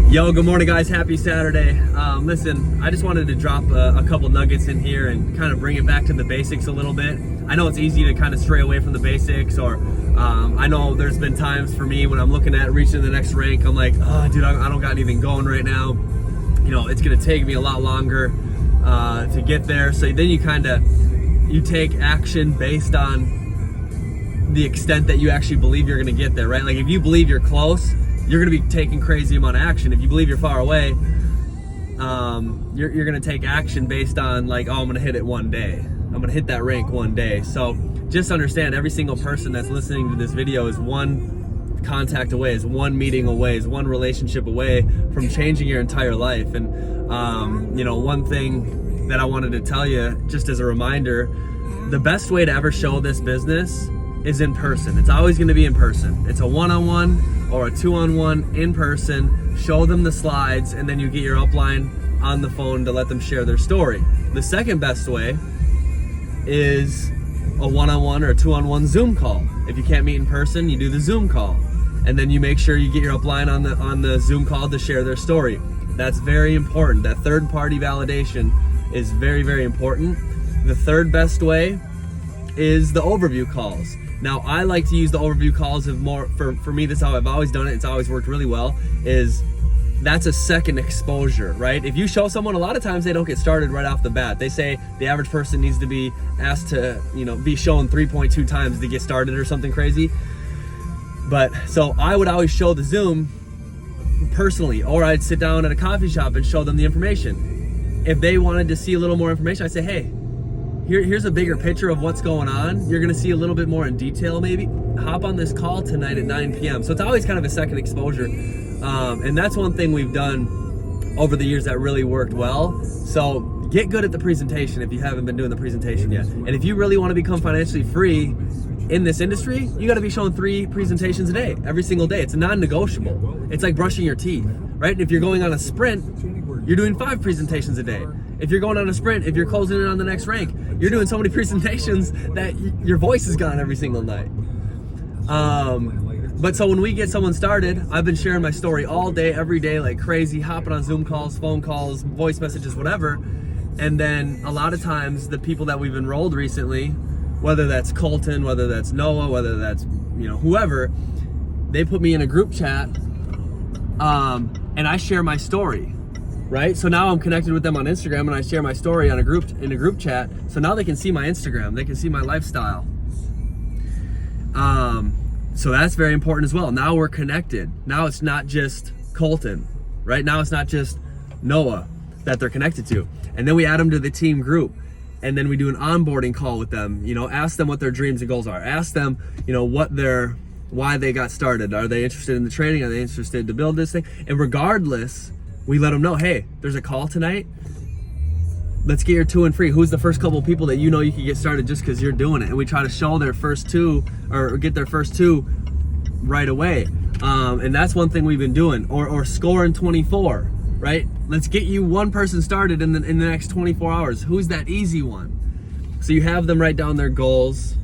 Yo, good morning guys, happy Saturday. Listen, I just wanted to drop a couple nuggets in here and kind of bring it back to the basics a little bit. I know it's easy to kind of stray away from the basics, or I know there's been times for me when I'm looking at reaching the next rank, I'm like, oh dude, I don't got anything going right now. You know, it's gonna take me a lot longer to get there. So then you take action based on the extent that you actually believe you're gonna get there, right? Like if you believe you're close, you're gonna be taking crazy amount of action. If you believe you're far away, you're gonna take action based on like, oh, I'm gonna hit it one day. I'm gonna hit that rank one day. So just understand, every single person that's listening to this video is one contact away, is one meeting away, is one relationship away from changing your entire life. And you know, one thing that I wanted to tell you, just as a reminder, the best way to ever show this business is in person. It's always gonna be in person. It's a one-on-one or a two-on-one in person. Show them the slides, and then you get your upline on the phone to let them share their story. The second best way is a one-on-one or a two-on-one Zoom call. If you can't meet in person, you do the Zoom call, and then you make sure you get your upline on the Zoom call to share their story. That's very important. That third-party validation is very, very important. The third best way is the overview calls. Now, I like to use the overview calls of more, for me, that's how I've always done it. It's always worked really well, is that's a second exposure, right? If you show someone, a lot of times they don't get started right off the bat. They say the average person needs to be asked to, you know, be shown 3.2 times to get started or something crazy. But so I would always show the Zoom personally, or I'd sit down at a coffee shop and show them the information. If they wanted to see a little more information, I'd say, hey, here's a bigger picture of what's going on. You're gonna see a little bit more in detail maybe. Hop on this call tonight at 9 p.m. So it's always kind of a second exposure. And that's one thing we've done over the years that really worked well. So get good at the presentation if you haven't been doing the presentation yet. And if you really wanna become financially free in this industry, you gotta be showing 3 presentations a day, every single day. It's non-negotiable. It's like brushing your teeth, right? And if you're going on a sprint, you're doing 5 presentations a day. If you're going on a sprint, if you're closing in on the next rank, you're doing so many presentations that your voice is gone every single night. But so when we get someone started, I've been sharing my story all day, every day, like crazy, hopping on Zoom calls, phone calls, voice messages, whatever. And then a lot of times the people that we've enrolled recently, whether that's Colton, whether that's Noah, whether that's, you know, whoever, they put me in a group chat, and I share my story. Right? So now I'm connected with them on Instagram, and I share my story in a group chat. So now they can see my Instagram, they can see my lifestyle. So that's very important as well. Now we're connected. Now it's not just Colton, right? Now it's not just Noah that they're connected to. And then we add them to the team group, and then we do an onboarding call with them. You know, ask them what their dreams and goals are. Ask them, you know, why they got started. Are they interested in the training? Are they interested to build this thing? And regardless, we let them know, hey, there's a call tonight. Let's get your 2 and free. Who's the first couple of people that you know you can get started just because you're doing it? And we try to show their first 2 or get their first 2 right away. And that's one thing we've been doing. Or score in 24, right? Let's get you 1 person started in the next 24 hours. Who's that easy one? So you have them write down their goals.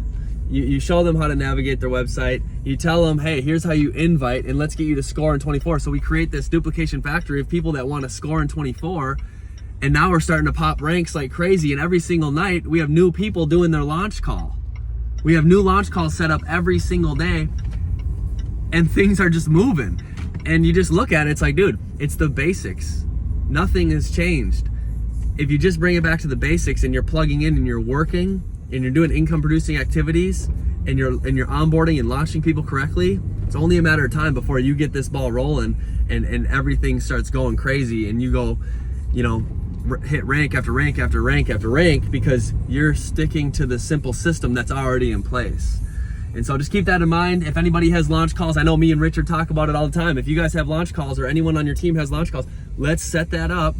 You show them how to navigate their website. You tell them, hey, here's how you invite, and let's get you to score in 24. So we create this duplication factory of people that want to score in 24. And now we're starting to pop ranks like crazy. And every single night, we have new people doing their launch call. We have new launch calls set up every single day. And things are just moving. And you just look at it, it's like, dude, it's the basics. Nothing has changed. If you just bring it back to the basics and you're plugging in and you're working, and you're doing income producing activities, and you're onboarding and launching people correctly, it's only a matter of time before you get this ball rolling and everything starts going crazy, and you go, you know, hit rank after rank after rank after rank because you're sticking to the simple system that's already in place. And so just keep that in mind. If anybody has launch calls, I know me and Richard talk about it all the time. If you guys have launch calls, or anyone on your team has launch calls, let's set that up.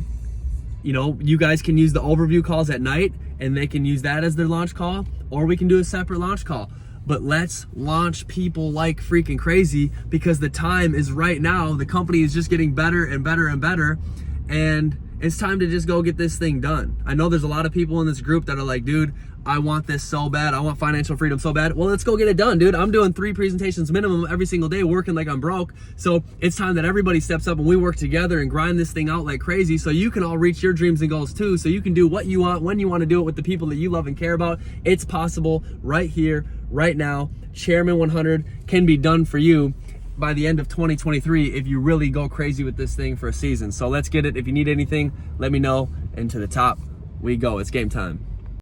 You know, you guys can use the overview calls at night, and they can use that as their launch call, or we can do a separate launch call. But let's launch people like freaking crazy, because the time is right now. The company is just getting better and better and better, and it's time to just go get this thing done. I know there's a lot of people in this group that are like, dude, I want this so bad. I want financial freedom so bad. Well, let's go get it done, dude. I'm doing 3 presentations minimum every single day, working like I'm broke. So it's time that everybody steps up and we work together and grind this thing out like crazy so you can all reach your dreams and goals too. So you can do what you want, when you want to do it with the people that you love and care about. It's possible right here, right now. Chairman 100 can be done for you by the end of 2023 if you really go crazy with this thing for a season. So let's get it. If you need anything, let me know. And to the top we go. It's game time.